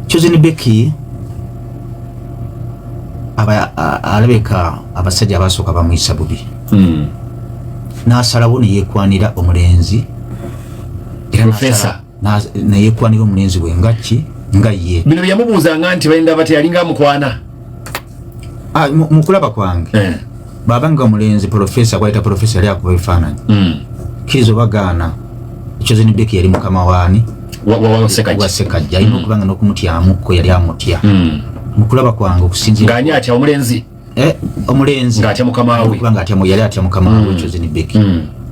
Chosen Becky alabeka abasajja abasooka bamuyisa bubi n'asalawo ne yeekwanira omulenzi Professor ne yeekwanira omulenzi we nga ye bino byamubuuzanga nti bayinda bati yalinga mukwana mu kulaba kwange babanga omulenzi Professor kwayita Professor yali akuba ebifaananyi kirizo bagaana Chosen Becky yali mukama waani wa Sekajja alina okubanga n'okumutyamuko yali amutya mukulaba kwange okusinzira ng'ani atya omulenzi ng'atya mukama we kubanga yali atya mukama we Chosen Becky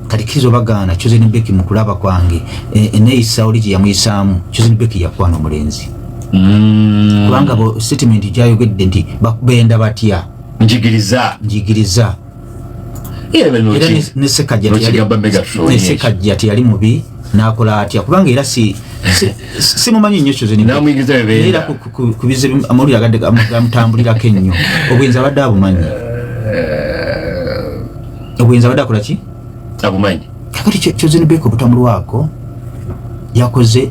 kati kizo bagaana Chosen Becky mukulaba kwange eneeyisa oligi yamuyisaamu Chosen Becky yakwana omulenzi kubanga bo statement gyayogedde nti bakubenda batya njigiriza era ne Sekajja teyali mubi nakola atya kubanga era si mumanyi nnyo Chosen Becky era kubize amawulire agadde gamutambulirako ennyo obuyinza abadde abumanyi obuyinza abadde akola ki abumanyi kakati Chosen Becky obutamulwako yakoze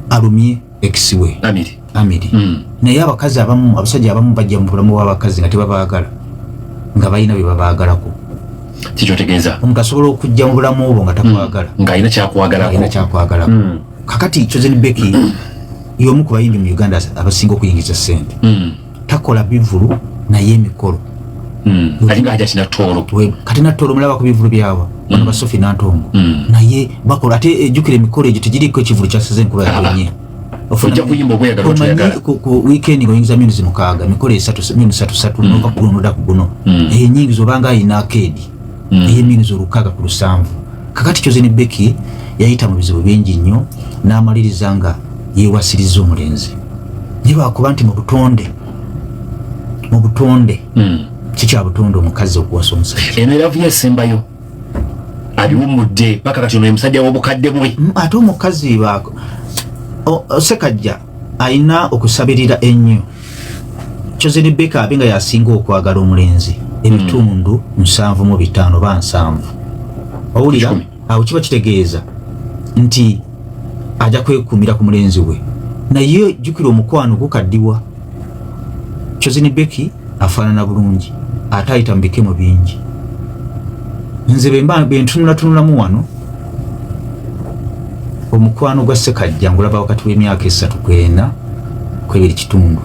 alumye ex-we Amiri naye abakazi abamu abasajja abamu bajja mu bulamu bw'abakazi nga tebabaagala nga balina bye babaagalako kikyotegeeza omuntu asobola okujja mu bulamu obwo nga takwagala ng'alina kyakwagalako kakati Chosen Becky y'omu ku bayimbi mu Uganda abasinga okuyingiza ssente takola bivulu naye emikolo alinga ajja kina ttolo kati nattolo mulaba ku bivulu byawa bano basofi nantongo naye bakola ate ejjukira emikolo egyo tegiriko ekivulu kyasize enkuba yatonye ojja kuyimba obweyagala otuyagala ku weekend ng'oyingiza minuzi mukaaga mikolo minuzi 3 nova ku luno ludaku guno eyo nyingi zobanga ayina akeedi eyo minuzi 607 kakati Chosen Becky yayita mu bizibu bingi nnyo n'amaliriza nga yeewasiriza omulenzi naye lwakuba nti mu butonde kikya butonde omukazi okuwasa omusajja eno eravu yesembayo abiwumudde paka kati ono omusajja w'obukadde bwe ate omukazi baako Sekajja alina okusabirira ennyo Chosen Becky abenga yasinga okwagala omulenzi ebitundu 75 ba 7 owulira awo kiba kitegeeza nti ajja kwekumira ku mulenzi we naye jjukira omukwano gukaddiwa Chosen Becky afaanana bulungi ate ayita mu bikemo bingi nze bentunulatunulamu wano omukwano gwa Sekajja ngulaba wakati w'emyaka 3 kwena kwebiri kitundu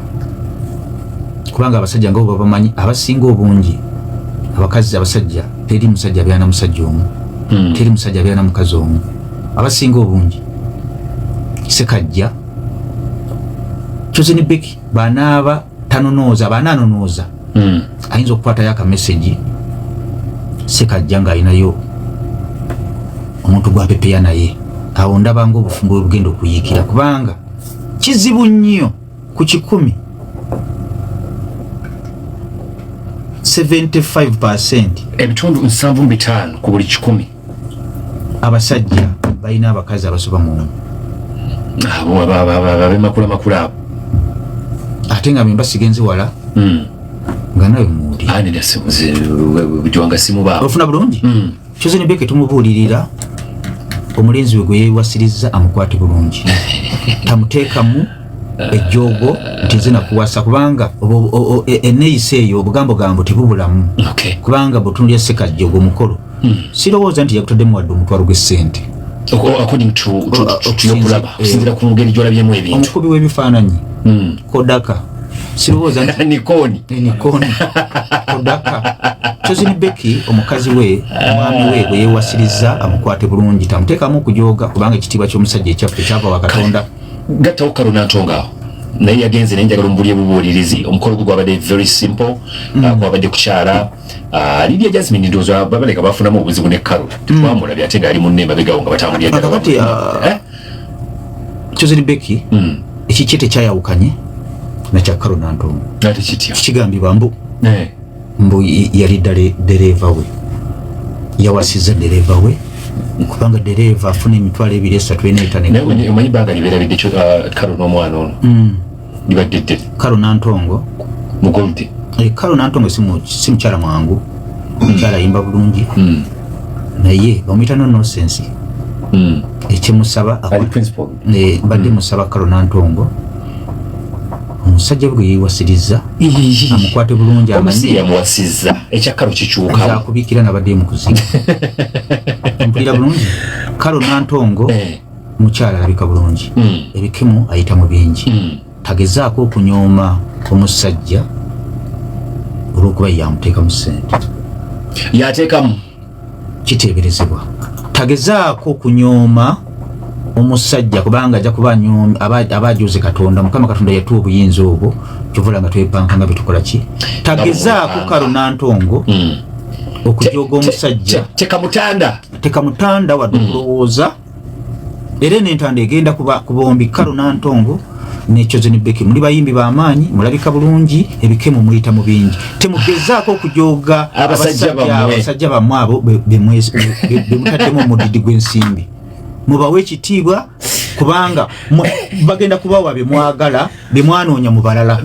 kubanga abasajja nga bo bamanyi abasinga obungi abakazi abasajja teri musajja abyana musajja omu teri musajja abyana mukazi omu abasinga obungi Sekajja Chosen Becky banaaba bananonooza ayinza okukwatayo aka message Sekajja nga alinayo omuntu gwapepeya naye awo ndaba nga obufumbo obugenda okuyiikira kubanga kizibu nnyo ku 100 75% ebitundu 75 ku buli 100 abasajja balina abakazi abasoba mu abo abamakula abo ate nga bemba sigenzi wala nga nawe muli bujwanga simuba ofuna bulungi Chosen Becky tumubuulirira omulenzi we gwe yeewasiriza amukwate bulungi tamuteekamu ejjoogo nti nze nakuwasa kubanga enneeyisa eyo obugambo tebubulamu kubanga bwetunulya Sekajja ogwo mukolo sirowooza nti yakutoddemu wadde omutwalo gw'essente according to yokulaba kusinzira ku ngeri gy'olabyemu ebintu omukubi w'ebifaananyi Kodaka sirowooza nti nikoni Kodaka Chosen Becky omukazi we omwami we gwe yeewasiriza amukwate bulungi tamuteekamu okujooga kubanga ekitiibwa ky'omusajja ekyaffe kyava wa Katonda gattawo Kalona Ntonga naye yagenze nenjagala omubuli ebubuulirizi omukolo gwe gwabadde very simple gwabadde kukyala Lydia Jasmine ndowooza babaleka bafunamu obuzibu ne Karo tetwamulabye ate ng'ali munne emabegaawo nga batambulira kakati Chosen Becky ekikye tekyayawukanye nakya Kalona Ntonga ate kitya kigambibwa mbu yali dereeva we yawasiza dereeva we kubanga dereeva afuna emitwalo 2-3 omanyi banga libeerabidde Karo n'omwana ono libadde ddene Kalona Ntongo mugolde Kalona Ntongo si mukyala mwangu mukyala ayimba bulungi naye bamuyita nonsense ekimusaba badde musaba Kalona Ntongo omusajja bwe yeewasiriza amukwate bulungi omusi yamuwasizza ekyakalo kikyuka zakubikira nabadde mu kuziga mpulira bulungi Kalo Nantongo mukyala alabika bulungi ebikemu ayita mu bingi tagezaako okunyooma omusajja olw'okuba yamuteeka mu ssente yateekamu kiteeberezebwa tagezaako okunyooma omusajja kubanga ajja kuba abajuze Katonda Mukama Katonda yatuwa obuyinza obwo kyovula nga twepanka nga betukola ki tagezaako Kalo Nantongo okujoga omusajja tekamutanda wadde okulowooza era n'entanda egenda kuba bombi Kalo Nantongo ne Chosen Beki muli bayimbi b'amaanyi mulabika bulungi ebikemu muyita mu bingi temugezaako okujoga abasajja bammwe abo bemutaddemu omudidi gw'ensimbi mubawe ekitiibwa kubanga bagenda kubawa bemwagala bemwanoonya mu balala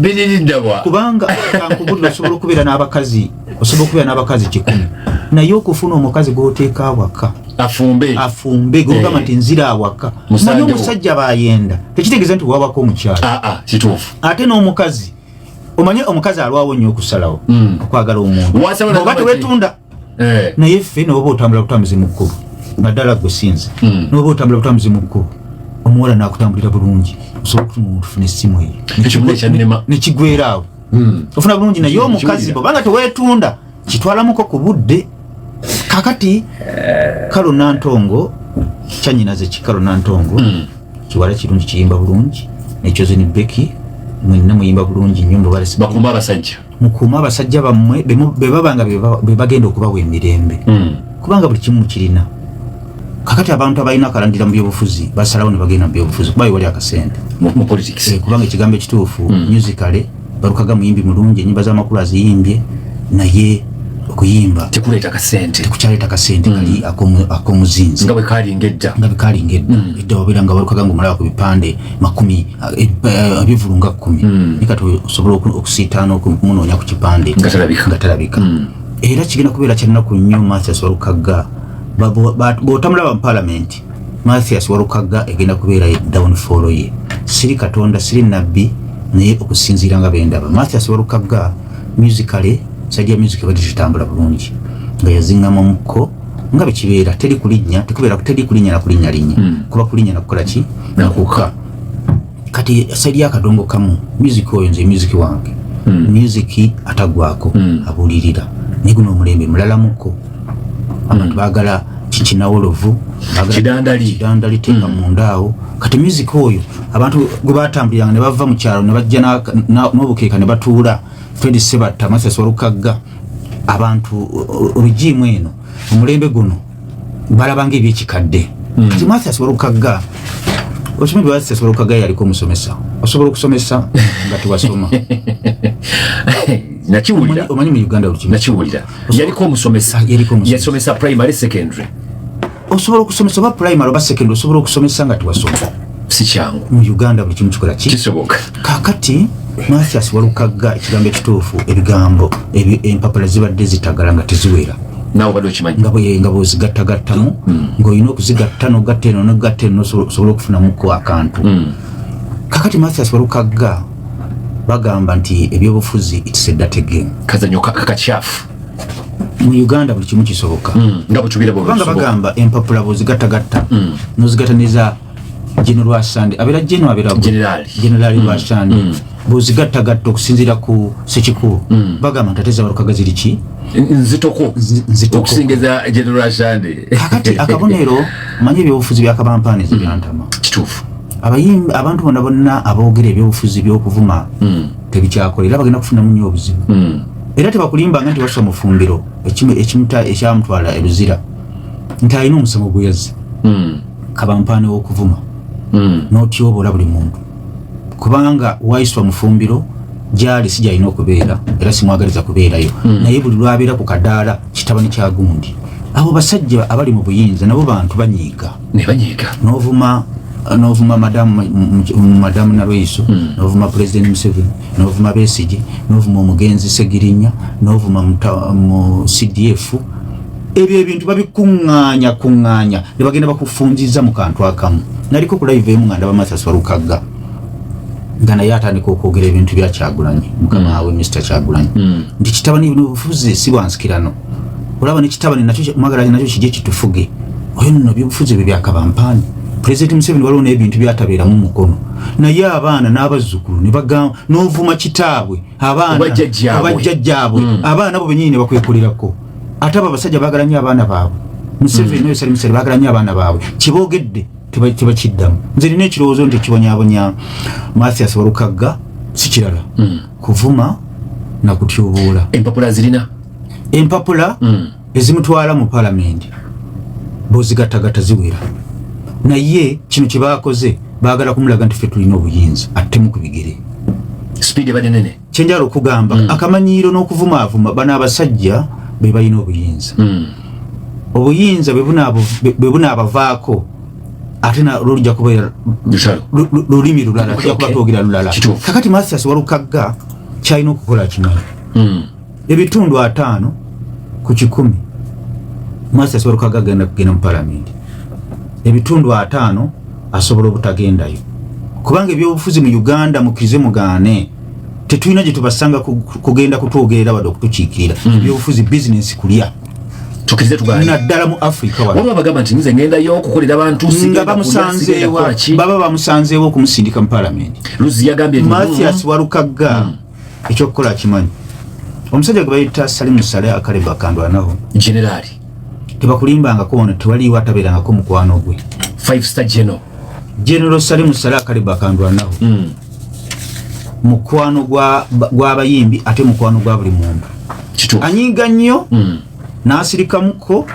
kubanga kankubulira osobola okubeera n'abakazi 100 naye okufuna omukazi gw'oteeka awaka afumbe gogamba nti nzira awaka naye omusajja bayenda tekitegeeza nti wawako omukyala kituufu ate n'omukazi omanye omukazi alwawo nnyo okusalawo okwagala omuntu oba tewetunda naye ffe noba otambula butambuzi mu kkubo naddala gwe sinze noba otambula butambuzi mu kkubo omuwala nakutambulira bulungi osobola okutuma omuntu funa essimu eyo nekigwera awo ofuna bulungi naye omukazi bwobanga tewetunda kitwalamuko ku budde kakati Kalo Nantongo kyanyinaze Kalo Nantongo kiwala kirungi kiyimba bulungi ne Chosen Beki mwenna muyimba bulungi nyumba balesi mukuma abasajja bammwe bebabanga bebagenda okubawa emirembe kubanga buli kimu kirina kakati abantu abalina akalandira mu byobufuzi basalawo ne bagenda mu byobufuzi kuba wali akasente mu politics kubanga ekigambo ekituufu musically balukaga muyimbi mulungi enyimba z'amakulu aziyimbye naye okuyimba tekuleeta kasente kali akomuzinzi nga bwe kalinga edda edda wabera balukaga nga omulaba ku bipande 10 ebivulunga 10 nikati osobola okusiitaana okumunoonya ku kipande nga talabika era kigenda kubeera kyanaku nnyo Mathias Walukaga bw'otamulaba mu Parliament Mathias Walukaga egenda kubeera downfall ye siri Katonda siri nabbi naye okusinziira nga bendaba Mathias Walukaga musically sajja music badi kitambula bulungi nga yazingamu omuko nga bekibeera teri kulinnya na kulinnya kuba kulinnya nakukola ki nakuka kati sajja akadongo kamu music oyo nze music wange music atagwako abulirira niguno omulembe mulala muko abantu bagala kikinawolovu kidandali tenga mundaawo kati music oyo abantu gwe batambuliranga ne bava mu kyalo ne bajja n'obukeeka ne batuula Fred Sebatta Mathias Walukaga abantu orujimu eno omulembe guno balabanga ebyekikadde kati Mathias Walukaga okimanyi Mathias Walukaga yaliko omusomesa osobola okusomesa nga tewasoma nakiwulira omanyi mu Uganda nakiwulira yaliko omusomesa yasomesa primary secondary osobola okusomesa oba primary oba secondary osobola okusomesa nga tewasoma si kyangu mu Uganda buli kimu kikola kisoboka kakati Mathias Walukaga ekigambo ekituufu ebigambo empapula zibadde zitagala nga teziwera nawe bado okimanyi nga bw'ozigattagattamu ng'olina okuzigatta n'ogatta eno n'ogatta eno osobola okufunamuko akantu kakati Mathias Walukaga bagamba nti ebyobufuzi it's a dirty game kazanyo kakakyafu mu Uganda buli kimu kisoboka nga butubira bw'obanga bagamba empapula bw'ozigattagatta n'ozigattaniza General Asande abera General Asande bw'ozigattagatta okusinziira ku Ssekikubo bagamba ntateza Walukaga ziri ki nzitoko okusingeza General Asande kakati akabonero manye ebyobufuzi byakabampaani zibyantama kituufu abantu bonna aboogera ebyobufuzi by'okuvuma tebikyakolera bagenda kufunamu nnyo obuzibu era tebakulimbanga nti wassa mufumbiro ekyamutwala ebizira nti alina omusomo gwe yazze kabampaani w'okuvuma n'otyobola buli muntu kubanga wayiswa mufumbiro gyali si gyalina okubeera era simwagaliza kubeerayo naye buli lwabeera ku kadaala kitabani kya gundi abo basajja abali mu buyinza nabo bantu banyiiga n'ovuma madamu Nalweyiso n'ovuma President Museveni n'ovuma Besigye n'ovuma omugenzi Segirinya n'ovuma mu CDF ebyo ebintu babikuŋŋaanya ne bagenda bakufunziza mu kantu akamu naliko ku live emu nga ndaba Mathias Walukaga nga naye atandika okwogera ebintu bya Kyagulanyi mukama wawe Mr. Kyagulanyi nti kitabani byobufuzi si bwansikirano olaba ne kitabani nakyo mwagala nakyo kijje kitufuge oyo nno byobufuzi bye byakabampani President Museveni waliwo n'ebintu byatabeera mu mukono naye abaana n'abazzukulu ne bagamba n'ovuma kitaabwe abaana abajjajjaabwe abaana bo bennyini ne bakwekulirako ate abo abasajja baagala nnyo abaana baabwe Museveni ne Salim Museveni baagala nnyo abaana baabwe kiboogedde tebakiddamu nze nina ekirowoozo nti kibonyaabonya Mathias Walukagga si kirala kuvuma na kutyubuula empapula zirina empapula ezimutwala mu palamenti bozigattagatta ziwera naye kino kye baakoze baagala kumulaga nti ffe tulina obuyinza attemu ku bigere speed ebadde nene kyenjala okugamba akamanyiiro n'okuvumaavuma bano abasajja be balina obuyinza obuyinza bwe bunaabavaako ate lujja kubeera lulimi lulala tujja kuba twogera lulala kakati Mathias Walukagga kyalina okukola kimanyi ebitundu 5 ku 100 Mathias Walukagga agenda kugenda mu palamenti ebitundu 5 asobola obutagendayo kubanga ebyobufuzi mu Uganda mukize mugaane tetulina gye tubasanga kugenda kutwogerera wadde okutukiikirira ebyobufuzi business kulya tukirize tugane naddala mu Afrika wano abagamba nti nze ngendayo okukolera abantu singa bamusanzeewa baba bamusanzeewo okumusindika mu palamenti Luzi yagambye Mathias Walukagga ekyokukola kimanyi omusajja gwe bayita Salim Saleh Akaliba akandwanaho generali tebakulimbangako ono tewaliiwo atabeerangako mukwano gwe 5-star General Salim Saleh Akaliba akandwanaho mukwano gw'abayimbi ate mukwano gwa buli muntu anyiiga nnyo n'asirikamuko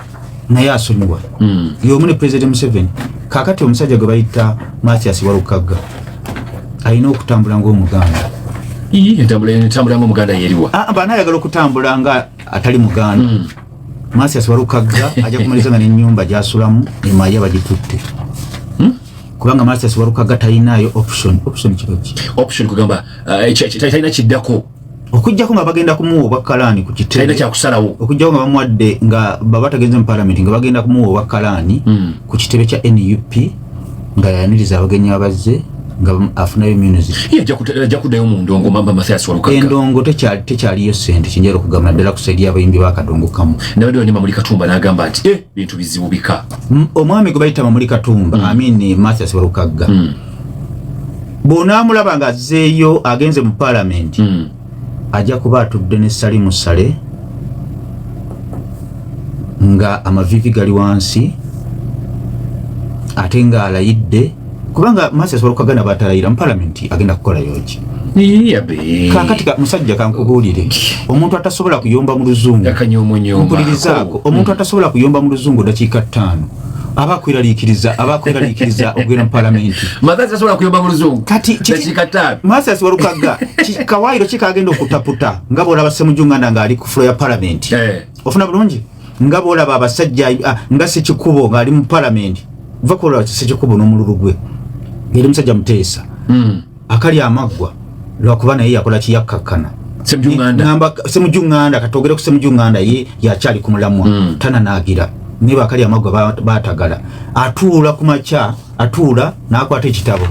naye asonyiwa y'omu ne President Museveni kaakati omusajja gwe bayita Mathias Walukagga alina okutambula ng'Omuganda entambula ng'Omuganda yeriwa banaayagala okutambula nga atali Muganda Mathias Walukagga ajja kumaliza nga n'ennyumba gy'asulamu emaya bagitutte kubanga Mathias Walukagga talinayo option kibaki option kugamba talina kiddako okujjako nga bagenda kumuwa obwakalaani ku kitebe talina kyakusalawo okujjako nga bamuwadde nga baba tagenze mu palamenti nga bagenda kumuwa obwakalaani ku kitebe kya NUP nga yaniriza abagenyi abazze nga afunayo immunity yajja kuddayo mu ndongo mamba Mathias Walukagga endongo tekyaliyo ssente kinjera okugamba naddala kusaidia abayimbi bakadongo kamu nabadde wali Mamuli Katumba n'agamba nti bintu bizibu bika omwami gwe bayita Mamuli Katumba amini Mathias Walukagga bw'onaamulaba ng'azzeeyo agenze mu palamenti ajja kuba atudde ne Salim Saleh nga amavivi gali wansi ate nga alayidde kubanga Mathias Walukagga n'abatalayira mu palamenti agenda kukola yoki kakati musajja kankubuulire omuntu atasobola kuyomba mu luzungu mpulirizaako omuntu atasobola kuyomba mu luzungu dakiika 5 aba kwiraliikiriza okugenda mu palamenti Mathias asobola kuyomba mu luzungu kati dakiika 5 Mathias Walukagga kawaayiro kikagenda okutaputa nga bw'olaba Ssemujjunganda ng'ali ku fulo ya palamenti ofuna bulungi nga bw'olaba abasajja nga Ssekikubo ng'ali mu palamenti va kulola Ssekikubo n'omululu gwe yali musajja muteesa akali amaggwa lwakuba naye yakola kiyakkakkana Ssemujjunganda katogere ku Ssemujjunganda ye yakyali ku mulamwa tananaagira niba akali amaggwa baatagala atuula ku makya atuula n'akwata ekitabo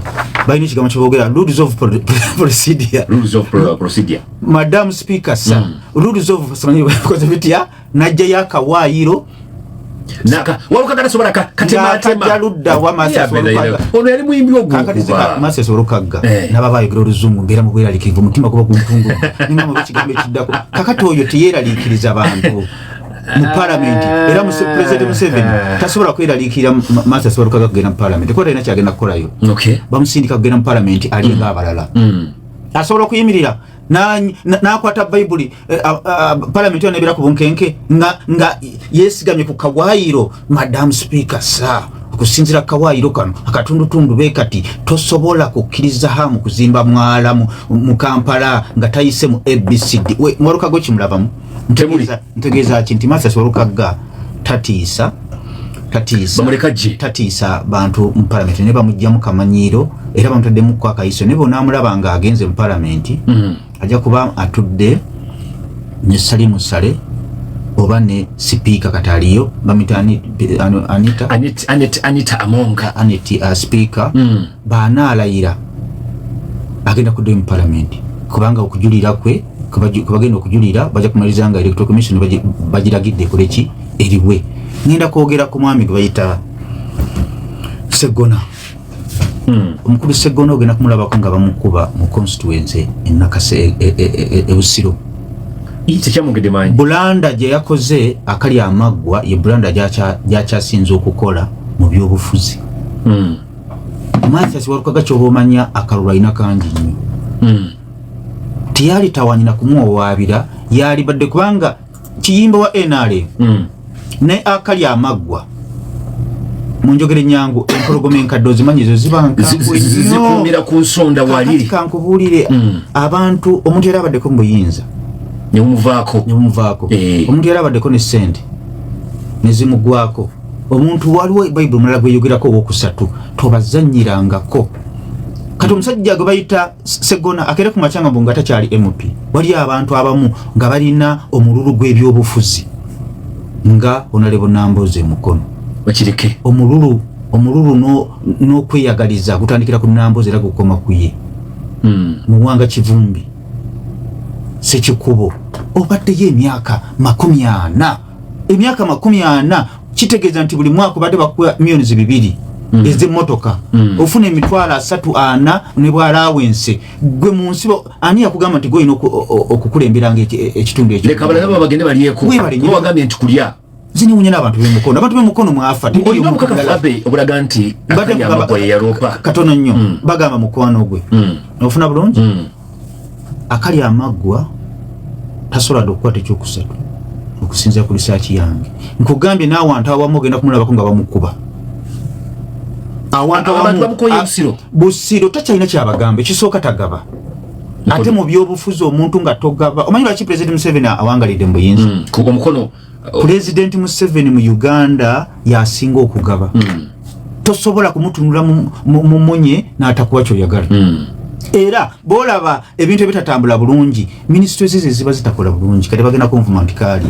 balina ekigambo kyeboogera rules of procedure Madam Speaker sir rules of procedure najjayo akawaayiro Walukagga tasobola katematema ludda wa Mathias Walukagga ono yali muyimbi ogw'okuba Mathias Walukagga naba bayogera oluzungu mbeera mu bweraliikirivu omutima guba guntungu ninga mu ekigambo ekiddako kakati oyo teyeeraliikiriza bantu mu palamenti era President Museveni tasobola kweraliikirira Mathias Walukagga kugenda mu palamenti kuba talina kyagenda kukolayo bamusindika kugenda mu palamenti ali ng'abalala asobola okuyimirira n'akwata bayibuli palamenti yo nebeera ku bunkenke nga yeesigamye ku kawaayiro Madam Speaker sa okusinziira kawaayiro kano akatundutundu beekati tosobola kukkiriza hamu kuzimba mwala mu Kampala nga tayise mu ABCD Walukagga ekimulavamu ntegeeza ki nti Mathias Walukagga tatiisa bantu mu palamenti ne bamugyamu kamanyiiro era bamutaddemu ku akayiso ne bonaamulaba nga agenze mu palamenti ajja kuba atudde ne Salim Saleh oba ne sipiika kataliyo bamita Anita Amonga Anita speaker banaalayira agenda kudde mu parliament kubanga okujulira kwe kubagenda okujulira baja kumaliza nga electoral commission bagiragidde koleki eriwe. Ngenda kwogera ku mwami gwe bayita Segona. Omukulu Segona ogenda kumulabako nga bamukuba mu constituency enakase Busiro. Bulanda gye yakoze akali amaggwa ye Bulanda gyakyasinza okukola mu byobufuzi. Mathias Walukaga ky'obomanya akalulu alina kangi nnyo. Tiyali tawanyina kumuwawaabira yali badde kubanga kiyimba wa NRM ne akali amaggwa mu njogere nyangu empologoma enkadde ozimanyizo zikumira ku nsonda waliri kankubuulire abantu omuntu yali abaddeko mu buyinza ne mumuvaako omuntu yali abaddeko ne ssente ne zimugwako. Omuntu waliwo Bible mulala gweyogerako owokusatu tobazanyirangako. Kati omusajja gwe bayita Segona akere ku macanga mbunga takyali MP. Wali abantu abamu nga balina omululu gw'ebyobufuzi nga onalebo Namboze mukono bakireke omululu n'okweyagaliza gutandikira ku Namboze era gukoma ku ye. Muwanga Kivumbi Sekikubo obaddeyo emyaka 40. Emyaka 40 kitegeeza nti buli mwaka badde bakuwa milioni 2 ez'emmotoka ofuna emitwalo 3-4 ne bwalawense gwe mu nsi ani yakugamba nti goyina okukulemberanga ekitundu ekyo. Leka balaba bagende baliyeko bagambye nti kulya zini unyina abantu bemukono mwafa olina mukakafabe obulaga nti akali amaggwa yaropa katono nnyo bagamba mukwano gwe ofuna bulungi akali amaggwa tasobola okukwata ekyokusatu okusinza ku research yange. Nkugambye n'awantu awamu ogenda kumulabako nga bamukuba. Awantu awamu Busiro takyalina kyabagamba ekisooka tagaba. Ate mu byobufuzi omuntu nga togaba. Omanyi lwaki President Museveni awangalidde mu buyinza? Kuko mukono President Museveni mu Uganda yasinga okugaba. Tosobola kumutunula mu munye n'atakuwa ky'oyagala. Era bolaba ebintu ebitatambula bulungi ministries ziba zitakola bulungi kati bagenda konfirmant kali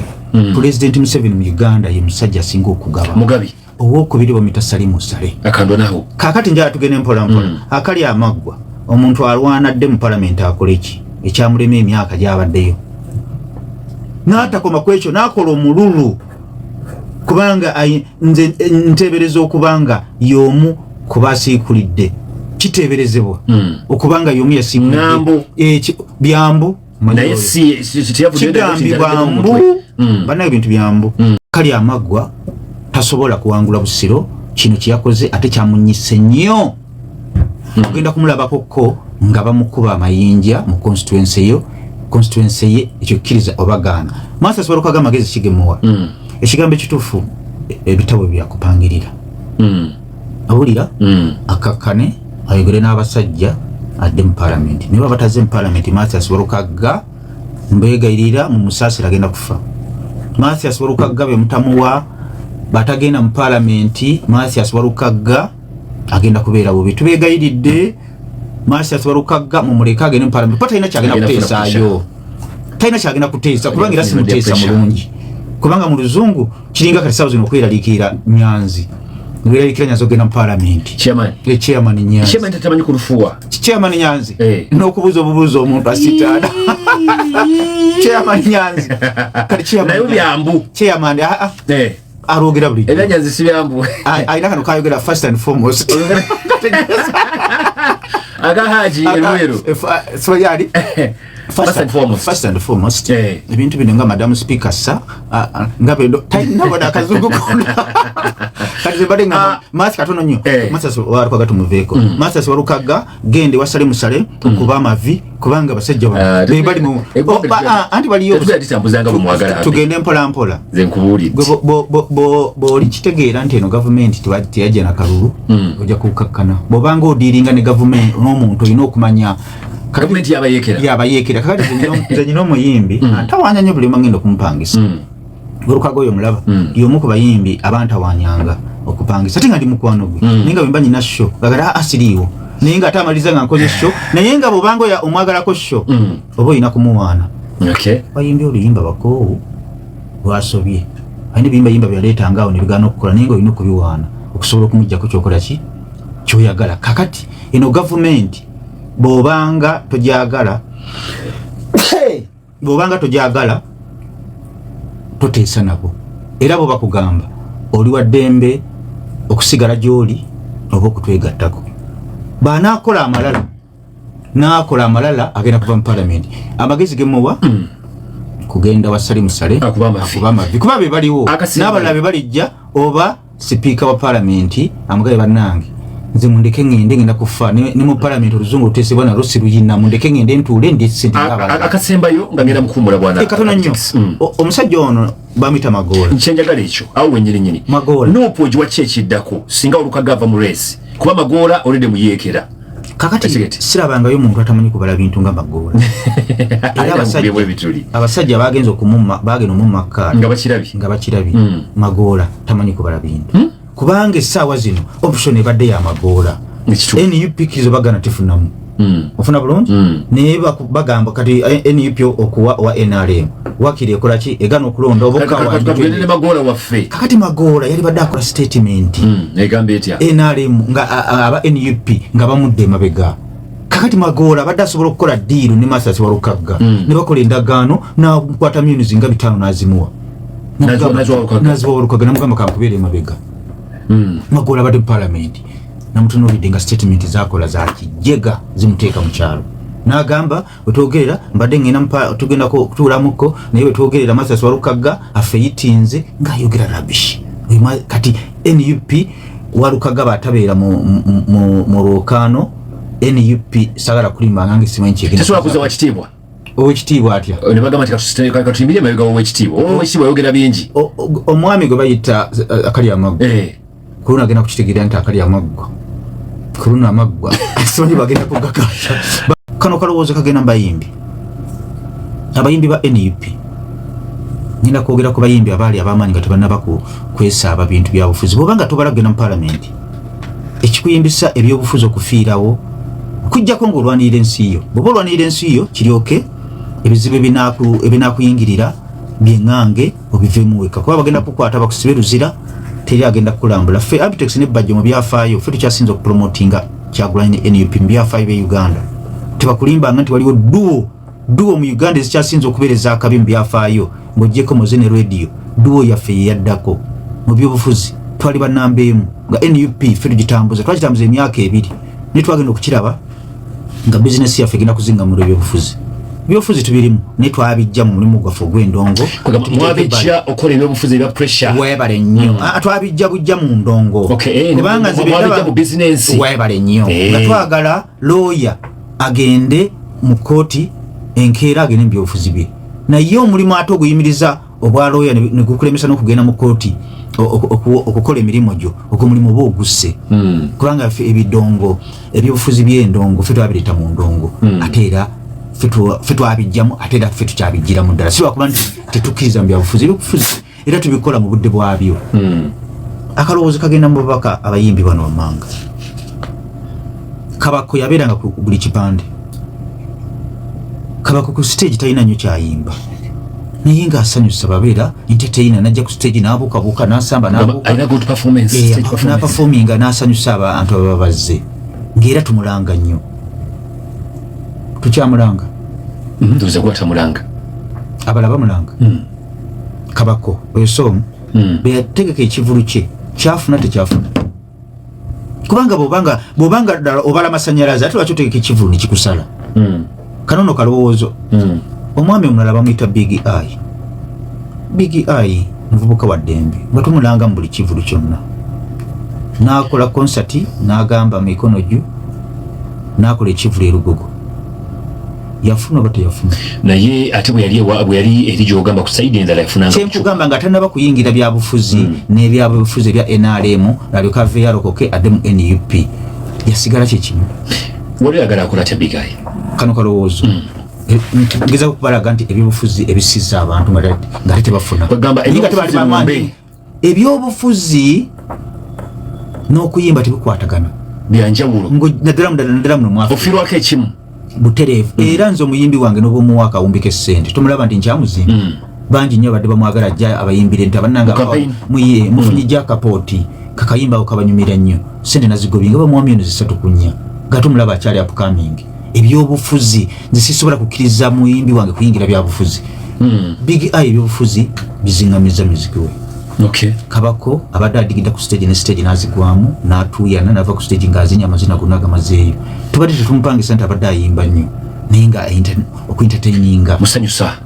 President Museveni mu Uganda ye musajja asinga okugaba. Mugabi owokubiri bamita Salimu Sale akando naho kakati njala tugende mpola akali amaggwa omuntu alwana dde mu parliament akoleki ekyamulema emyaka gyabaddeyo n'atakoma kwekyo n'akola omululu kubanga nze ntebereza okubanga y'omu kubasiikulidde kiteberezebwa okubanga y'omu yasiikulidde byambu naye si byambu banaye ebintu byambu kali amaggwa tasobola kuwangula Busiro kino kiyakoze ate kyamunyise nnyo ogenda kumulabako ko nga bamukuba amayinja mu constituency ye ekyokiriza obagaana Mathias Walukaga amagezi kigemuwa ekigambo ekituufu ebitabo byakupangirira awulira akakkane ayogere n'abasajja adde mu parliament niba bataze mu parliament Mathias Walukaga mbegayirira mu musaasira agenda kufa. Mathias Walukaga be mutamuwa batagenda mu parliament Mathias Walukaga agenda kubeera bubi tubegayiridde Mathias Walukaga mu muleka agenda mu parliament pata ina kyagenda kuteesaayo taina kyagenda kuteesa kubanga era simuteesa mulungi kubanga mu luzungu kiringa kati sawo zino okweraliikirira Nyanzi ngweralikira Nyanzi ogenda mu parliament chairman Nyanzi tamanyi kulufuwa chairman Nyanzi n'okubuuza obubuuza omuntu asitaana chairman Nyanzi kati chairman byambu chairman arogera buli era Nyanzi si byambu aina kano kayogera first and foremost agahaji elwero so yali first and foremost ebintu bino nga madam speaker sa nga bendo taina akazungu kona kati bade nga Mathias katono nnyo Mathias Walukaga tumuveeko Mathias Walukaga gende wasale musale okuba amavi kubanga basajja be bali mu anti baliyo tugende mpola ze nkubuli bo likitegeera nti eno government tiyajja na kalulu ojja kukakkana bobanga odiringa ne government n'omuntu olina okumanya government yabayekera kakati zenyino omuyimbi atawanya nnyo buli ngenda okumupangisa Walukaga oyo mulaba y'omu ku bayimbi abantu awanyanga okupangisa ate nga ndi mukwano gwe naye nga bwemba nyina sho gagala asiriiwo naye nga atamaliza nga nkoze sho naye nga bwobanga omwagalako sho oba olina kumuwaana bayimbi oluyimba bakoowu bwasobye ayina ebiyimbayimba byaleetangaawo ne bigaana okukola naye nga olina okubiwaana okusobola okumuggyako kyokola ki kyoyagala kakati eno gavumenti bw'obanga tojagala toteesa nabo era bo bakugamba oli wa ddembe okusigala gy'oli oba okutwegattako banakola amalala agenda kuva mu palamenti amagezi gemuwa kugenda wasali musale akuba amavi kuba be baliwo n'abalala be balijja oba sipiika wa palamenti amugabe bannange nze mundeke ngende ngenda kufa ne mu palamenti oluzungu luteesebwa nalwo siruyina mundeke ngende ntuule ndi akasembayo nga ngenda mukumbula bwana katono nnyo omusajja ono bamuyita Magoola kyenjagala ekyo awo wenyini Magoola n'opooji waki ekiddako singa olukaga ava mu race kuba Magoola olede muyeekera kakati sirabangayo omuntu atamanyi kubala bintu nga Magoola era abasajja bagenda omumma kkaali nga bakirabye Magoola tamanyi kubala bintu kubanga essaawa zino option ebadde ya Magoola NUP kizo bagana tifunamu ofuna bulungi naye bagamba kati NUP okuwa wa NRM wakiri ekola ki egana okulonda Magoola waffe kakati Magoola yali badde akola statement egamba etya NRM nga aba NUP nga bamudde emabega kakati Magoola badde asobola okukola diiru ne Masasi Walukagga ne bakola endagaano n'akwata myunizi nga 5 n'azimuwa naziwa Walukagga namugamba kankubeera emabega Magoola badde mu palamenti namutunuulidde nga statement zakola za kijega zimuteeka mu kyalo n'agamba wetwogerera mbadde ngenda tugenda kutuulamuko naye wetwogerera Masasi Walukagga afeyitinze ng'ayogera rubbish kati NUP Walukagga batabeera mu lwokaano NUP sagala kulimba ngange simanyi kyegenda tasobola kuza wakitiibwa owekitiibwa atya ne bagamba nti katuyimbire emabega owekitiibwa ayogera bingi omwami gwe bayita akali amaggwa kuluna agenda kukitegeera nti akali amaggwa kuluna amaggwa simanyi bagenda kugakasha kano kalowoozo kagenda mu abayimbi ba NUP ngenda kwogera ku bayimbi abaali ab'amaanyi nga tebannaba kwesaaba bintu byabufuzi bw'obanga tobala kugenda mu palamenti ekikuyimbisa ebyobufuzi okufiirawo kujjako ng'olwanirira ensi yo bw'oba olwanirira ensi yo kiryoke ebizibu ebinaakuyingirira byeŋŋange obiveemu weka kuba bagenda kukwata bakusibe luzira teri agenda kulambula ffe Abitex ne Bajjo mu byafaayo ffe tukyasinza okupromotinga Kyagulanyi ne NUP mu byafaayo bya Uganda tebakulimbanga nti waliwo duwo mu Uganda ezikyasinza okubeereza akabi mu byafaayo ng'oggyeko Mozene Radio duwo yaffe yeyaddako mu byobufuzi twali bannamba emu nga NUP ffe tugitambuza twagitambuza emyaka 2 ne twagenda okukiraba nga bizinesi yaffe egenda kuzingamula ebyobufuzi tubirimu ne twabijja mu mulimu gwaffe ogw'endongo mwabijja okola ebyobufuzi ebya pressure webale nnyo twabijja bujja mu ndongo kubanga mwabijja mu bizinesi webale nnyo nga twagala lawyer agende mu kooti enkeera agende mu byobufuzi bye naye omulimu ate oguyimiriza obwa lawyer ne gukulemesa n'okugenda mu kooti okukola emirimu gyo ogw'omulimu oba ogusse kubanga ebidongo ebyobufuzi by'endongo ffe twabireta mu ndongo ate era ffe twabijjamu ate era ffe tukyabijjiramu ddala si lwakuba nti tetukkiriza mu byabufuzi ebyobufuzi era tubikola mu budde bwabyo akalowoozo kagenda mu babaka abayimbi bano wammanga Kabako yabeeranga ku buli kipande Kabako ku stage talina nnyo kyayimba naye ng'asanyusa babeera entertainer najja ku stage n'abuukabuuka n'asamba n'aperforminga n'asanyusa abantu ababa bazze ng'era tumulanga nnyo tukyamulanga ntuuza kuba tamulanga abalaba mulanga Kabako oyosomu beyategeka ekivulu kye kyafuna tekyafuna kubanga bw'obanga ddala obala amasannyalaze ate lwaki otegeka ekivulu ne kikusala kanono kalowoozo omwami omulala bamuyita Big Eye muvubuka wa ddembe nga tumulanga mu buli kivulu kyonna n'akola konsati n'agamba mikono gyo n'akola ekivulu erugogo yafuna oba teyafuna naye ate bwe yali eri gy'ogamba ku sayidi endala yafunanga kyenkugamba nga tanaba kuyingira byabufuzi n'ebyabufuzi ebya NRM alyoka ave yalokoke adde mu NUP yasigala kyekimu wali oyagala akola atya Big Eye kano kalowoozo ngeza kubalaga nti ebyobufuzi ebisiza abantu nga ate tebafuna ebyobufuzi n'okuyimba tebikwatagana byanjawulo naddala muno mwafe ofirwako ekimu butereevu era nze omuyimbi wange n'obuumuwa akawumbi k'essente tumulaba nti nkyamuzimba bangi nnyo badde bamwagala ajja abayimbire nti abannanga mufunyijja akapooti kakayimba ako kabanyumira nnyo sente nazigobye nga bamuwa myoni 3 ku 4 nga tumulaba akyali upcoming ebyobufuzi nze sisobola kukkiriza muyimbi wange kuyingira byabufuzi. Big Eye ebyobufuzi bizingamiza muziki we. Okay. Kabako abadde adigida ku stage ne stage nazigwamu n'atuuyana n'ava ku stage ng'azinya amazina gonna agamazeeyo. Tubadde tetumupange nti abadde ayimba nnyo naye nga okuentertaininga musanyusa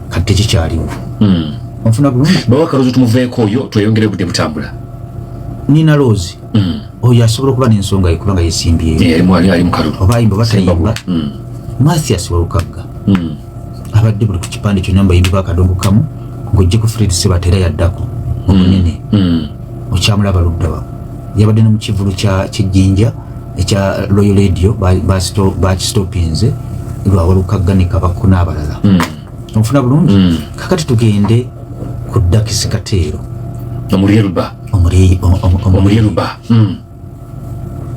kati tekikyaliwo. Onfuna bulungi bawa Karozo tumuveeko oyo tweyongere budde butambula. Nina Rose oyo asobola okuba n'ensonga kubanga yesimbyeyo ali mu kalulu oba ayimba batayimba. Mathias Walukagga abadde buli ku kipande kyonna mbayimbi bakadongo kamu ng'ojje ku Fred Sebatera yaddako omunene okyamulaba luddawa yabadde ne mu kivulu ky'ejjinja ekya Royal Radio bakistopinze lwa Walukagga ne Kabako n'abalala. Onfuna bulungi kakati tugende ku Dakisi Kateero omulyeruba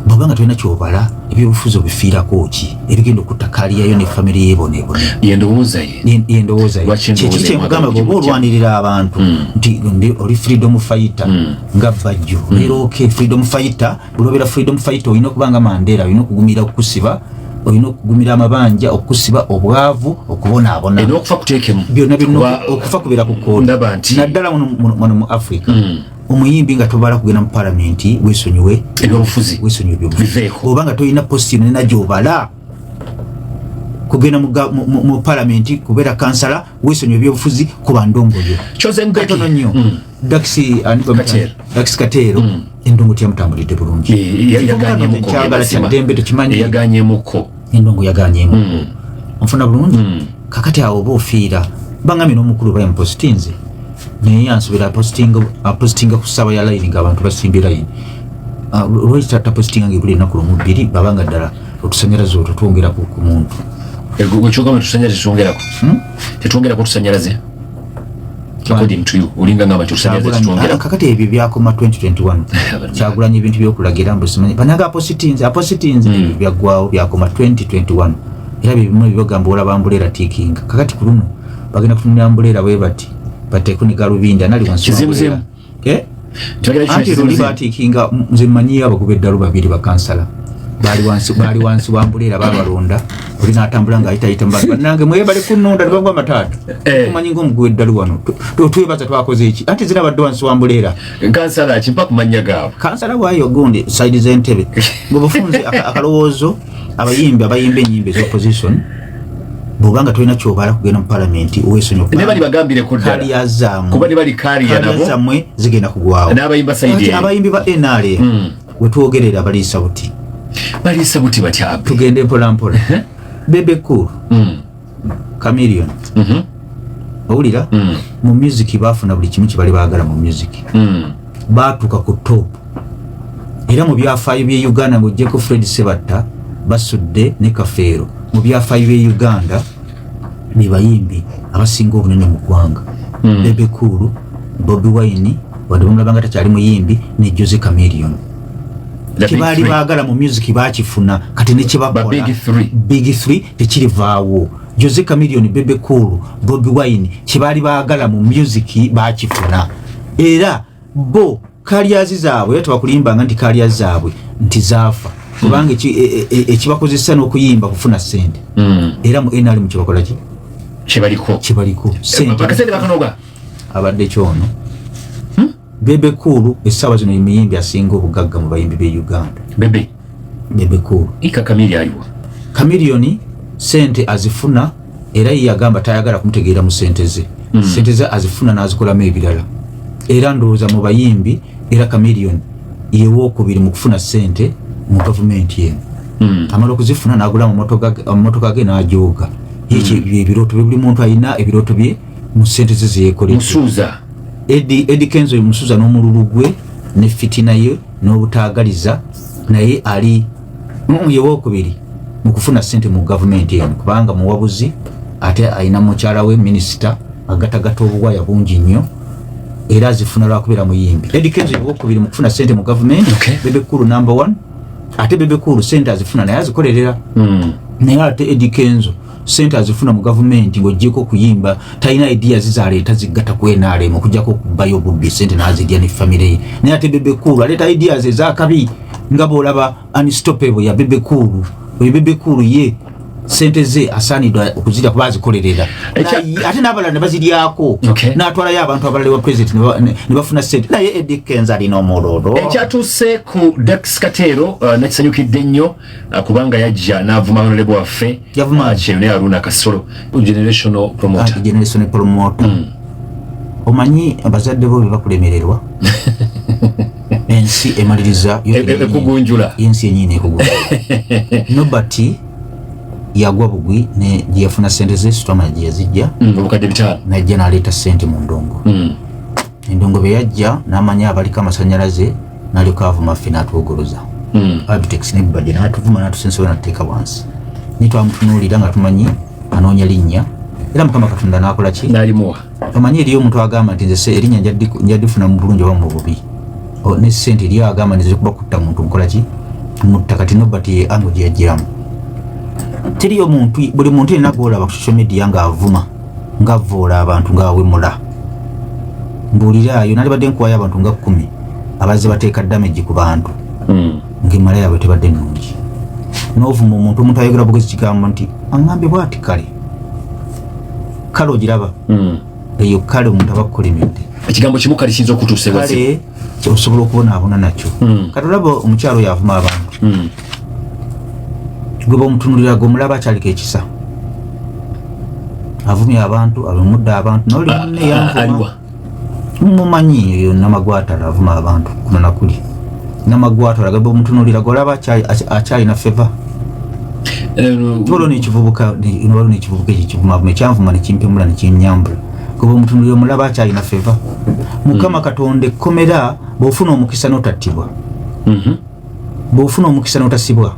bw'obanga tulina kyobala ebyobufuzi obifiirako ki ebigenda okuttakaaliyayo ne famire yeeboneebone yendowooza ye kyekikyenugamba bw'oba olwanirira abantu nti oli freedom fighter nga bajjo leero freedom fighter bulobera freedom fighter olina okuba nga Mandela olina okugumira okukusiba olina okugumira amabanja okusiba obwavu okubonaabona n'okufa kuteekemu byonna byonna okufa kubeera ku kooda naddala muno mu Africa omuyimbi nga tobala kugenda mu palamenti weesonyiwe ebyobufuzi obanga tolina positino nena gyobala kugenda mu palamenti kubeera kansala weesonyiwe ebyobufuzi kuba ndongoyo katono nnyo. Dakisi Kateero endongo teyamutambulidde bulungi kyagala kyaddembe tekimanyi yaganyemuko endongo yaganyemuko. Onfuna bulungi kakati awo oba ofiira bangamye n'omukulu bayamupositinze naye yansubira apositinga ku ssaba ya layini ng'abantu basimbye layini. Lwaki tapositinga ng'ebuli ennaku lumu bbiri babanga ddala otusanyalaze otwo twongeraku ku muntu ekyogamba tusanyalaze tetwongerako tusanyalaze according to you olinga ngamba tusanyalaze tetwongerako kakati ebyo byakoma 2021 Kyagulanyi ebintu byokulagira mbusimanyi banaga apositinze ebyo byaggwawo byakoma 2021 era byebimu ebyogamba olaba Mbuleera tiikinga kakati ku luno bagenda kutunira Mbuleera bwe bati bateeko ne Galubindi anali wansi anti luli batiikinga nze mmanyiyo abagoba eddalu babiri bakansala baali wansi wa Mbuleera babalonda oli n'atambula ng'ayitayita bannange mwebale kunnonda ne bagwa amataatu tumanyi ng'omugoba eddalu wano twebaza twakoze eki anti zina badde wansi wa Mbuleera kansala kimpa ku mannya gaabwe kansala waayo gundi saidi z'entebe bwebufunze akalowoozo abayimba ennyimba ez'opposition bw'obanga tolina kyobala kugenda mu palamenti oweesonyiwazammwe zigenda kugwawo abayimbi ba NRM wetwogerera baliisa buti batya tugende mpolampola Bebe Cool Chameleon owulira mu music baafuna buli kimu kibali baagala mu music baatuuka ku top era mu byafaayo by'e Uganda ng'oggyeko Fred Sebatta basudde ne Kafeero mu byafaayo by'e Uganda be bayimbi abasinga obunene mu ggwanga. Bebe Cool, Bobi Wine wadde bamulabanga takyali muyimbi ne Jose Chameleon kibaali baagala mu music baakifuna kati ne kyebakola big three tekirivaawo. Jose Chameleon, Bebe Cool, Bobi Wine kibaali baagala mu music baakifuna era bo kaliyazi zaabwe tebakulimbanga nti kaliyazi zaabwe nti zaafa kubanga ekibakozesa n'okuyimba kufuna ssente era mu NRM kibakola ki kibaliko ssente abadde kyono. Bebe Cool essaawa zino emiyimbi asinga obugagga mu bayimbi b'e Uganda. Bebe Cool Chameleon ssente azifuna era ye yagamba tayagala kumutegeera mu ssente ze ssente ze azifuna n'azikolamu ebirala era ndowooza mu bayimbi era Chameleon yewookubiri mu kufuna ssente mu gavumenti yeno amala okuzifuna n'agula mu motoka ge n'ajooga ebirooto bye buli muntu alina ebirooto bye mu ssente ze zeyekoledde. Eddie Kenzo musuza n'omululu gwe ne fitina ye n'obutaagaliza naye ali yewookubiri mu kufuna ssente mu gavumenti yeno kubanga muwabuzi ate alina mukyala we minisita agatagata obuwaya bungi nnyo era azifuna lwakubeera muyimbi. Eddie Kenzo yewookubiri mu kufuna ssente mu gavumenti. Bebe Cool number 1 ate Bebe Cool ssente azifuna naye azikolerera naye ate Eddie Kenzo ssente azifuna mu gavumenti ng'oggyeko kuyimba talina ideas zaleeta ziggata ku NRM okuggyako okubayo obubbi ssente n'azirya ne famire ye naye ate Bebe Cool aleeta ideas ez'akabi nga bw'olaba Unstoppable ya Bebe Cool oyo Bebe Cool ye sente ze asaanidwa okuzirya kuba azikolerera ate n'abalala ne baziryako n'atwalayo abantu abalala wa president ne bafuna sente naye Eddie Kenzo alina omulolo ekyatuuse ku Dex Katero nakisanyukidde nnyo kubanga yajja n'avuma honorable waffe Kyeyune Haruna Kasolo generational promoter omanyi abazadde bo bebakulemererwa ensi emaliriza ekugunjula ensi yenyini ekugunjula nobati yagwa bugwi ne yafuna sente ze sitoma gye yazijja obukadde bitano najja n'aleeta sente mu ndongo endongo bwe yajja n'amanya abaliko amasanyalaze n'aliko avuma ffe n'atwogoloza Abitex ne Budget n'atuvuma n'atusensewo n'atuteeka wansi nitwamutunuulira nga tumanyi anoonya linnya era Mukama Katonda n'akola ki n'alimuwa omanyi eriyo omuntu agamba nti nze erinnya njaddifuna mu bulungi oba mu bubi ne sente eriyo agamba nti zikuba kutta muntu nkola ki mutta kati nobati ye ango gye yajjiramu teriyo muntu buli muntu yenna gwolaba ku social media ng'avuma ng'avvoola abantu ng'awemula mbuuliraayo nalibadde nkuwayo abantu nga 10 abazze bateeka damage ku bantu ng'emmala yaabwe tebadde nnungi n'ovuma omuntu ayogera bugezi kigambo nti aŋŋambye bw'ati kale ogiraba eyo kale omuntu aba akukolimidde ekigambo kimu kale kiyinza okutuusebwa kale osobola okubonaabona nakyo kati olaba omukyalo yavuma abantu gwe bamutunulira gweomulaba akyaliko ekisa avumye abantu abimudde abantu noli munne yanvuma mumumanyi eyo namagwatala avuma abantu kuno nakuli namagwatala gwe bamutunulira golaba akyalina feva olwo nekivubuka ekikivuma ekyanvuma nekimpemula nekinyambula gwe bamutunulira omulaba akyalina feva Mukama Katonda ekkomera bw'ofuna omukisa n'otattibwa bw'ofuna omukisa n'otasibwa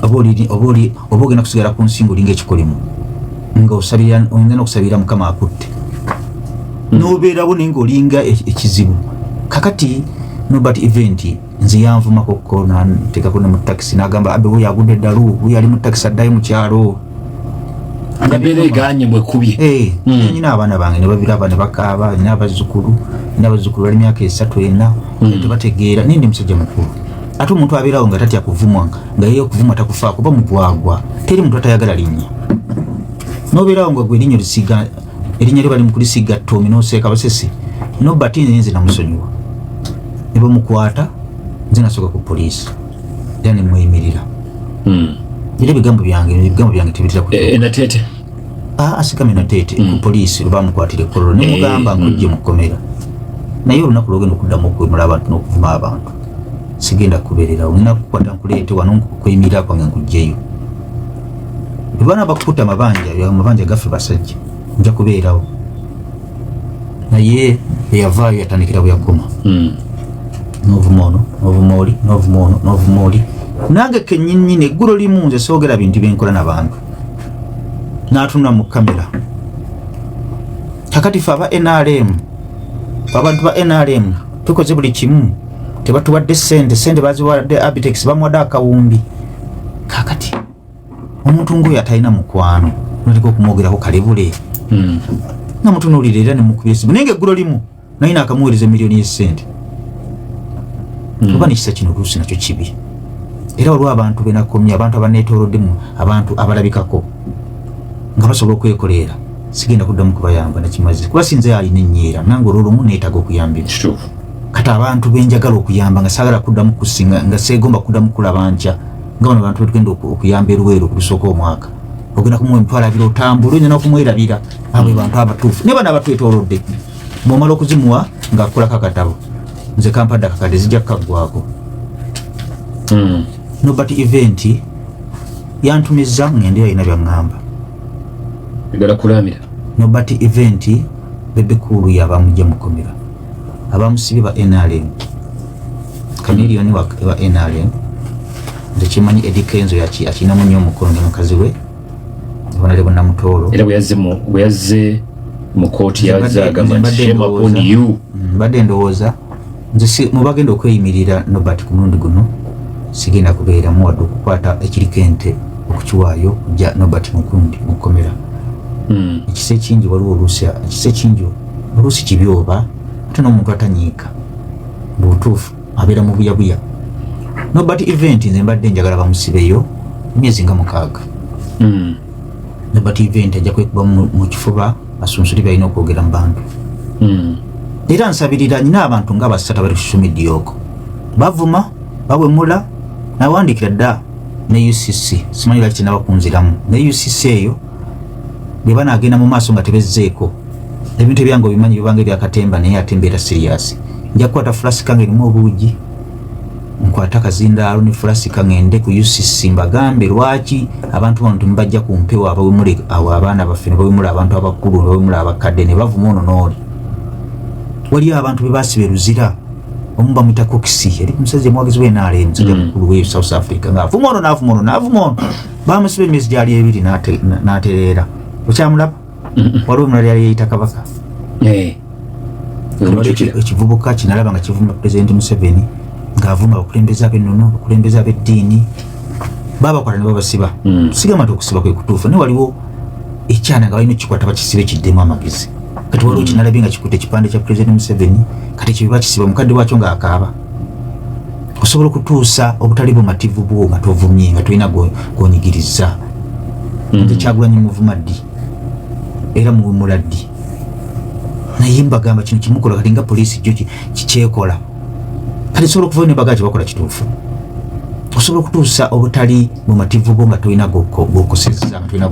oba ogenda kusigala ku nsingo olinga ekikolimu nga oyinza n'okusabira Mukama akutte n'obeerawo naye ng'olinga ekizibu kakati Nobert event nze yanvumako ko nateekako ne mu takisi n'agamba abe we yagudde eddalu we yali mu takisi addayo mu kyalo embeera eganye bwekubye nyina abaana bange ne babiraba ne bakaaba nina abazzukulu bali myaka 3-4 tebategeera nindi musajja mukulu ate omuntu abeerawo nga tatya kuvumwa nga yeye okuvumwa takufa kuba mugwagwa teri muntu atayagala linnya n'obeerawo nga gwe erinnya lisiga erinnya lyo bali mu kulisiga ttomi n'oseeka basesi Nobert nze namusonyiwa ne bamukwata nze nasooka ku poliisi era ne mweyimirira era ebigambo byange tebitera natete asikame natete ku poliisi lwe bamukwatira ekkololo ne mugamba nkujje mu kkomera naye olunaku lwogenda okuddamu okwemula abantu n'okuvuma abantu sigenda kubeererawo nina kukwata nkuleete wano okweyimirira kwange nkujjeyo bwe baana bakukuta amabanja gaffe basajja nja kubeerawo naye eyavaayo yatandikira bwe yakoma n'ovuma ono n'ovuma oli nange kennyinnyini eggulo limu nze soogera bintu byenkola n'abantu n'atunula mu kamera kakati fe aba NRM abantu ba NRM tukoze buli kimu tebatuwadde sente baziwadde Abitex bamuwadde akawumbi kakati omuntu ng'oyo atalina mukwano naliko okumwogerako kalebule namutunuulira era nemukubira esimu naye ng'eggulo limu naye naakamuweereza miliyoni y'essente oba nekisa kino oluusi nakyo kibi era olwo abantu benakomye abantu abaneetooloddemu abantu abalabikako nga basobola okwekoleera sigenda kuddamu kubayamba nakimaze kuba sinze alina ennyiira nange olwolumu neetaaga okuyambira kati abantu benjagala okuyamba nga saagala kuddamu kusinga nga seegomba kuddamu kulaba nkya nga bano abantu betugenda okuyamba eruweero kulusooka omwaka ogenda kumuwa emitwalo abiri otambula oyinza n'okumwerabira abo bantu abatuufu ne bano abatwetoolodde bw'omala okuzimuwa ng'akolako akatabo nze kampadde akakadde zijja kukaggwako Nobert event yantumizza ngende yalina byaŋŋamba egala kulamira Nobert event bebe kulu yabamujja mukomera abamusibye ba NRM kamiliyoni wa NRM nze kimanyi Eddie Kenzo akinamu nnyo omukono ne mukazi we bonale bonna mutoolo era bwe yazze mu kooti yazagamba shame upon you mbadde ndowooza nze mubagenda okweyimirira Nobert ku mulundi guno sigenda kubeeramu wadde okukwata ekiriko ente okukiwaayo kujja Nobert mukundi mukomera ekisa ekingi waliwo oluusi kibyoba ate n'omuntu atanyiika butuufu abeera mu buyabuya Nobert event nze mbadde njagala bamusibeyo emyezi nga 6 Nobert event ajja kwekuba mu kifuba asunsuli byalina okwogera mu bantu era nsabirira nyina abantu nga basatu bali ku social media okwo bavuma bawemula nawandikira dda ne UCC simanyi laki nabakunziramu ne UCC eyo bwe banagenda mu maaso nga tebezzeeko ebintu ebyange bimanyi bibanga ebyakatemba naye ate mbeera serious nja kukwata fulasika ng'erimu obuugi nkwata kazindaalo ne fulasika ngende ku UCC mbagambe lwaki abantu bano temubajja ku mpewo abawemule awo abaana baffe ne bawemula abantu abakulu ne bawemula abakadde ne bavuma ono n'oli waliyo abantu be basiba eruzira omu bamwita Kokisi yali omusajja muwagizi w'NRM musajja mukulu w'e South Africa ng'avuma ono n'avuma ono bamusiba emyezi gyali ebiri n'atereera okyamulaba waliwo omulala yali yeyita Kabaka ekivubuka kinalaba nga kivuma Pulezidenti Museveni ng'avuma abakulembeze ab'ennono abakulembeze ab'eddiini babakwata ne babasiba sigamba nti okusiba kwe kutuufu naye waliwo ekyana nga balina okikwata bakisibe kiddemu amagezi kati waliwo kinalabye nga kikutte ekipande kya Pulezidenti Museveni kati kibiba kisiba omukadde wakyo ng'akaaba osobola okutuusa obutali bumativu bwo nga tovumye nga tolina gwonyigiriza nti Kyagulanyi muvuma ddi era muwemula ddi naye mbagamba kino kimukola kati nga poliisi kyo kikyekola kati osobola okuvayo ne bagaa kyebakola kituufu osobola okutuusa obutali bumativu bwo nga tolina gwokosezza nga tolina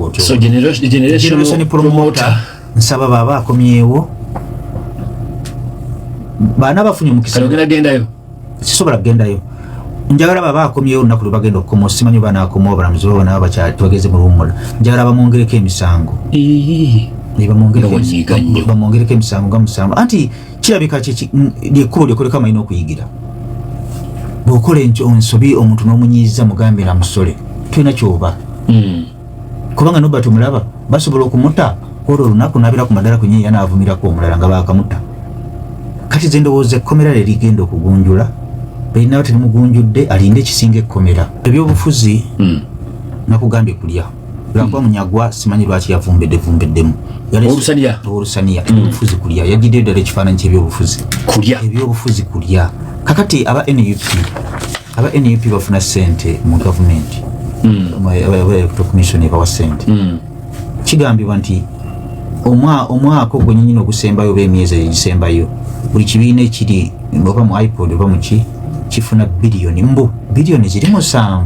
generation promoter nsaba baba akomyewo baana bafunye mukisa gendayo sisobola kugendayo njagala baba akomyewo olunaku lwe bagenda okukoma simanyi baana akomawo balamuzi babo nabo bageze mu luwummula njagala bamwongereko emisango bamwongereko emisango nga musango anti kirabika lyekkubo lyekoleka amalina okuyigira bw'okola ensobi omuntu n'omunyiiza mugambira musole tulina kyoba kubanga Nobert omulaba basobola okumuta olwo olunaku n'abeera ku madala kunyeeya n'avumirako omulala nga baakamuta kati ze ndowooza ekkomera lye ligenda okugunjula balina batelimugunjudde alinde ekisinga ekkomera ebyobufuzi nakugambye kulya lwakuba Munyagwa simanyi lwaki yavumbeddemu olusaniya ebyobufuzi kulya yagiddeyo ddala ekifaananyi ky'ebyobufuzi ebyobufuzi kulya kakati aba NUP bafuna ssente mu gavumenti commission ebawa ssente kigambibwa nti omwaka ogwo nnyini ogusembayo oba emyezi egisembayo buli kibiina ekiri oba mu iPod oba muki kifuna biliyoni ziri 7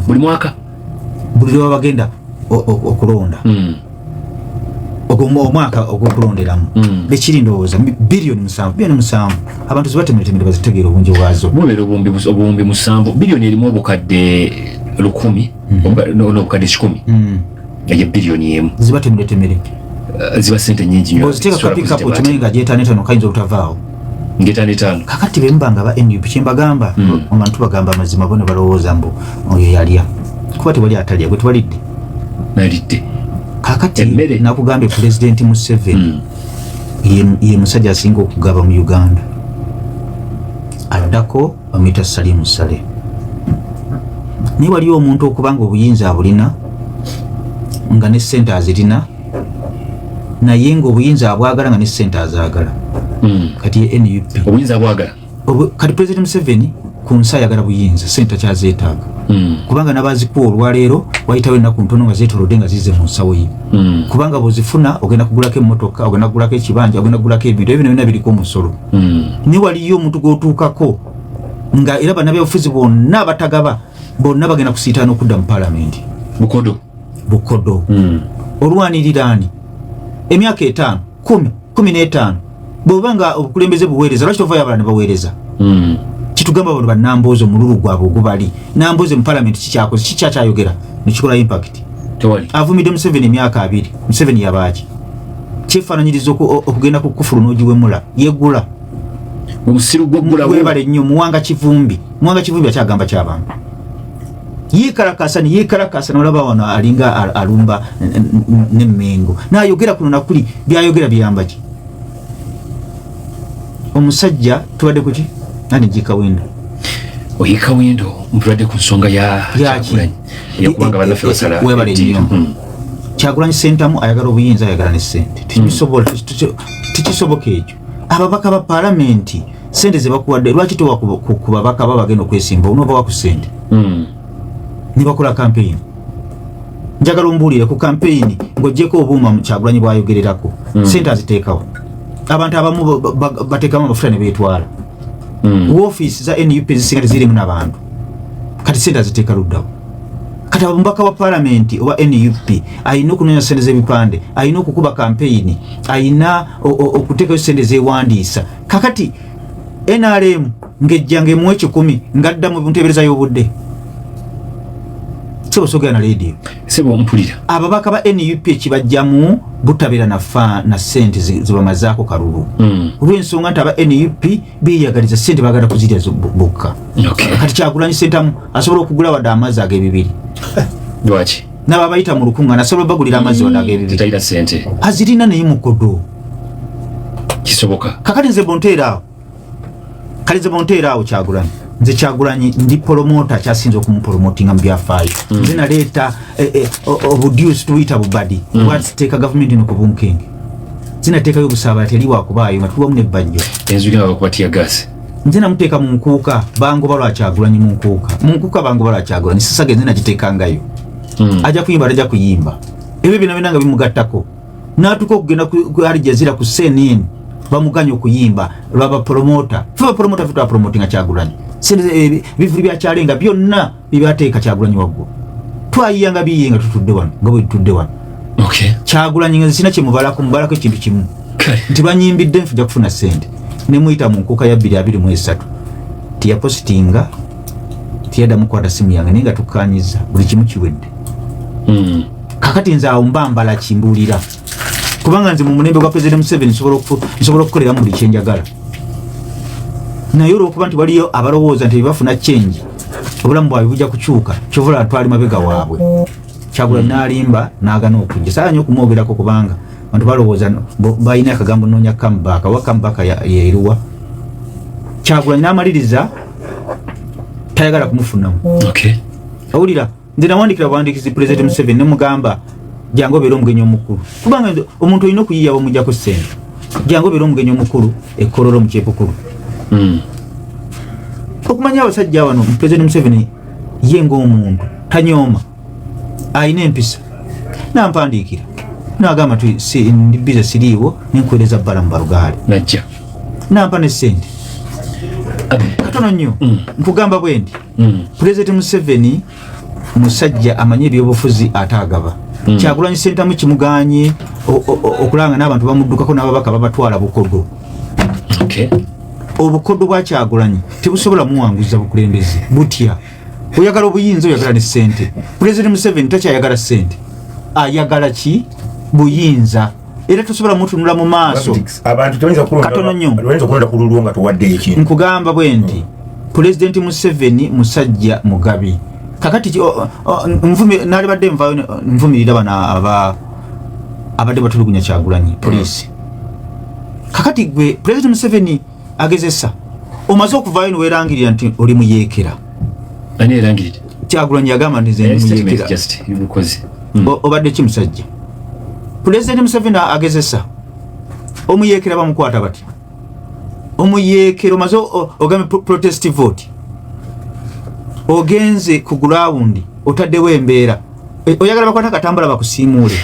buli mwaka buli lwe bagenda okulonda omwaka ogwokulonderamu bekiri ndowooza biliyoni 7 abantu zibatemeretemere bazitegeera obungi bwazo mubeera obuwumbi 7 biliyoni erimu obukadde 100 n'obukadde 10 eyo biliyoni emu zibatemeretemere ziba sente nyingi nnyo oziteeka kapikapu okimanyi nga gyetaano kayinza obutavaawo ng'etaano kakati bembanga aba NUP kyembagamba abantu bagamba amazima bo ne balowooza mbu oyo yalya kuba tewali atalya gwe tewalidde nalidde kakati nakugambye Pulezidenti Museveni ye musajja asinga okugaba mu Uganda addako bamuyita Salimu Sale naye waliwo omuntu okubanga obuyinza abulina nga ne ssente azirina naye ng'obuyinza abwagala nga ne ssente azaagala kati ye NUP obuyinza abwagala kati Pulezidenti Museveni ku nsi ayagala buyinza ssente kyazeetaaga kubanga nabazikuwa olwaleero wayitawo ennaku ntono nga zeetolodde nga zize mu nsawo ye kubanga bw'ozifuna ogenda kugulako emmotoka ogenda kugulako ekibanja ogenda kugulako ebintu ebyo byonna biriko omusolo ne waliyo omuntu gw'otuukako nga era bannabyabufuzi bonna abatagaba bonna bagenda kusiitaana okudda mu paalamenti bukodo olwanirira ani emyaka 5 10 15 bw'oba nga obukulembeze buweereza lwaki tovaayo abalala ne baweereza kitugamba bano bannamboozi omululu gwabwe ogubali namboozi mu paalamenti kikyakoze kikyakyayogera nekikola impact avumidde Museveni emyaka 2 Museveni yabaaki kyefaananyiriza okugenda ku kufulu n'ogiwemula yeggula omusiru gwoggula webale nnyo muwanga kivumbi akyagamba ky'abantu yeekalakasa nolaba wano alinga alumba n'emmengo naayogera kuno nakuli byayogera biyamba ki omusajja tubadde kuki nani Jikawendo Kawendo mpulwadde ku nsonga ya Kyagulanyi yakubanga bannaffe basala webale nnyo Kyagulanyi sentamu ayagala obuyinza ayagala ne ssente tekisoboka ekyo ababaka ba paalamenti ssente ze bakuwadde lwaki towa ku babaka babagenda okwesimba onoobawa ku ssente nibakola campaign. Njagala ombulire ku campaign ng'oggyeko obuuma mu Kyagulanyi bw'ayogererako sente aziteekawo. Abantu abamu bateekamu amafuta ne beetwala. Woofiisi za NUP zisinga tezirimu n'abantu kati sente aziteeka luddawo. Kati omubaka wa parliament owa NUP ayina okunoonya sente z'ebipande, ayina okukuba campaign, ayina okuteekayo sente z'ewandiisa. Kakati NRM ng'ejja ng'emuwa 10 ng'adda mu nteebereza y'obudde. Sebo sogera na radio. Sebo mpulira. Ababaka ba NUP ekibajjamu butabira na sente zibamazaako kalulu. Olw'ensonga nti aba NUP biyagaliza sente bagala kuzirya bokka. Okay. Kati Kyagulanyi sentamu asobola okugula wadde amazzi ag'ebibiri. Lwaki? N'ababayita mu lukunga nasobola bagulira amazzi wadde ag'ebibiri. Tetayira sente. Azirina naye mu kodo. Kisoboka. Kakati nze bonteeraawo. Kale nze bonteeraawo Kyagulanyi. Nze Kyagulanyi ndi promota kyasinza okumupromotinga mu byafaayo. Nze naleeta obuduusi tuyita bubadi bwaziteeka gavumenti eno ku bunkenge. Zinateekayo obusaabala teri wakubaayo nga tuwamu n'ebbajjo. Enzuli nga bakubatia gasi. Nze namuteeka mu nkuuka bangoba lwa Kyagulanyi mu nkuuka. Mu nkuuka bangoba lwa Kyagulanyi sisage nze nagiteekangayo. Ajja kuyimba ajja kuyimba. Ebyo bino bina nga bimugattako. N'atuuka okugenda ku Al Jazeera ku CNN bamuganya okuyimba lwaba promota. Feba promota fitu promotinga Kyagulanyi. Sente bivuli bya Kyalenga byonna bibyateeka Kyagulanyi waggulu. Twayiyanga biyenga tutudde wano nga bwe tutudde wano. Okay. Kyagulanyi nga sina kye mubalako ekintu kimu. Nti banyimbidde nfujja kufuna sente. Ne muyita mu nkuuka ya 2023. Tiya postinga tiyadda mukwata simu yange naye nga tukkaanyiza buli kimu kiwedde. Kakati nze awo mbambala kimbuulira. Kubanga nze mu mulembe gwa President Museveni nsobola okukolera mu buli kye njagala. Naye olw'okuba nti waliyo abalowooza nti bafuna change obulamu bwabwe bujja kukyuka kyovula atwali mabega waabwe. Kyagulanyi n'alimba n'agana okujja saanya okumwogerako kubanga abantu balowooza balina akagambo noonya comeback wa comeback yeeruwa. Kyagulanyi n'amaliriza tayagala kumufunamu. Okay. Awulira nze nawandikira buwandiikizi President Museveni ne mugamba jangu obeera omugenyi omukulu kubanga omuntu olina okuyiya bamuggyako ssente. Jangu obeera omugenyi omukulu ekkololo mu kyepukulu. Okumanya abasajja wano President Museveni ye ng'omuntu tanyooma ayina empisa nampandiikira n'agamba ndi biza siriiwo nenkuweereza bbala mu balugaali najja nampa ne ssente katono nnyo nkugamba bwe nti President Museveni musajja amanyi ebyobufuzi ate agaba. Kyagulanyi sentamu kimuganye okulanga n'abantu bamuddukako n'ababaka babatwala bukodo. Okay. Obukodo bwa Kyagulanyi tebusobola muwanguza bukulembeze butya. Oyagala obuyinza oyagala ne ssente. President Museveni takyayagala ssente. Ayagala ki? Buyinza. Era tosobola mutunula mu maaso. Abantu toyinza kulonda kululwa nga tuwadde ekintu. Nkugamba bwe nti President Museveni musajja mugabi. Kakati nali badde nvumirira bana abadde batulugunya Kyagulanyi police. Kakati gwe President Museveni agezesa omaze okuvaayo weerangirira nti oli muyeekera. Ani erangirira? Kyagulanyi yagamba nti nze muyeekera. Obadde ki musajja? President Museveni agezesa omuyeekera bamukwata bati. Omuyeekera omaze ogambe protest vote. Ogenze ku ground otaddewo embeera oyagala bakwata katambala bakusiimuule.